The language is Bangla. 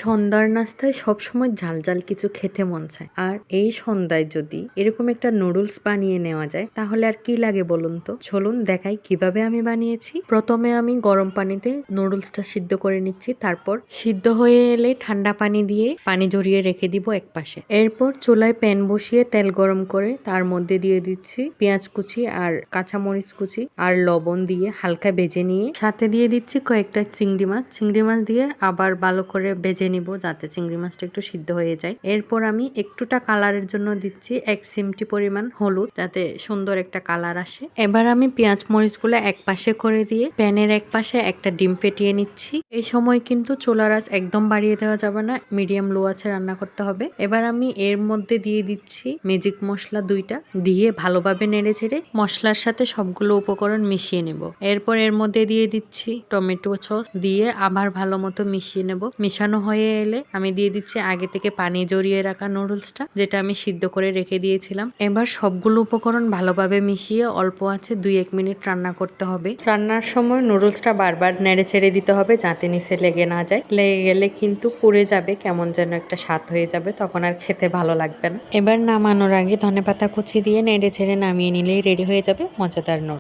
সন্ধ্যার নাস্তায় সবসময় ঝাল ঝাল কিছু খেতে মন চায়, আর এই সন্ধ্যায় যদি এরকম একটা নুডলস বানিয়ে নেওয়া যায় তাহলে আর কি লাগে বলুন তো। চলুন দেখাই কিভাবে আমি বানিয়েছি। প্রথমে আমি গরম পানিতে নুডলসটা সিদ্ধ করে নিচ্ছি, তারপর সিদ্ধ হয়ে এলে ঠান্ডা পানি দিয়ে পানি ঝরিয়ে রেখে দিব এক পাশে। এরপর চুলায় প্যান বসিয়ে তেল গরম করে তার মধ্যে দিয়ে দিচ্ছি পেঁয়াজ কুচি আর কাঁচামরিচ কুচি আর লবণ দিয়ে হালকা ভেজে নিয়ে সাথে দিয়ে দিচ্ছি কয়েকটা চিংড়ি মাছ দিয়ে আবার ভালো করে ভেজে নিব যাতে চিংড়ি মাছটা একটু সিদ্ধ হয়ে যায়। এরপর আমি একটুটা কালারের জন্য দিচ্ছি 1 চিমটি পরিমাণ হলুদ, যাতে সুন্দর একটা কালার আসে। এবার আমি পেঁয়াজ মরিচগুলো এক পাশে করে দিয়ে প্যানের এক পাশে একটা ডিম ফেটিয়ে নিচ্ছি। এই সময় কিন্তু চুলার আঁচ একদম বাড়িয়ে দেওয়া যাবে না, মিডিয়াম লো আছে রান্না করতে হবে। এবার আমি এর মধ্যে দিয়ে দিচ্ছি ম্যাজিক মশলা 2টা, দিয়ে ভালোভাবে নেড়ে ছেড়ে মশলার সাথে সবগুলো উপকরণ মিশিয়ে নেব। এরপর এর মধ্যে দিয়ে দিচ্ছি টমেটো সস, দিয়ে আবার ভালো মতো মিশিয়ে নেব। মিশানো হয়ে এলে আমি দিয়ে দিচ্ছি আগে থেকে পানি জড়িয়ে রাখা নুডলসটা, যেটা আমি সিদ্ধ করে রেখে দিয়েছিলাম। এবার সবগুলো উপকরণ ভালোভাবে মিশিয়ে অল্প আছে 2-1 মিনিট রান্না করতে হবে। রান্নার সময় নুডলসটা বারবার নেড়ে ছেড়ে দিতে হবে যাতে নিচে লেগে না যায়। লেগে গেলে কিন্তু পুড়ে যাবে, কেমন যেন একটা স্বাদ হয়ে যাবে, তখন আর খেতে ভালো লাগবে না। এবার নামানোর আগে ধনেপাতা কুচি দিয়ে নেড়ে ছেড়ে নামিয়ে নিলেই রেডি হয়ে যাবে মজাদার নুডলস।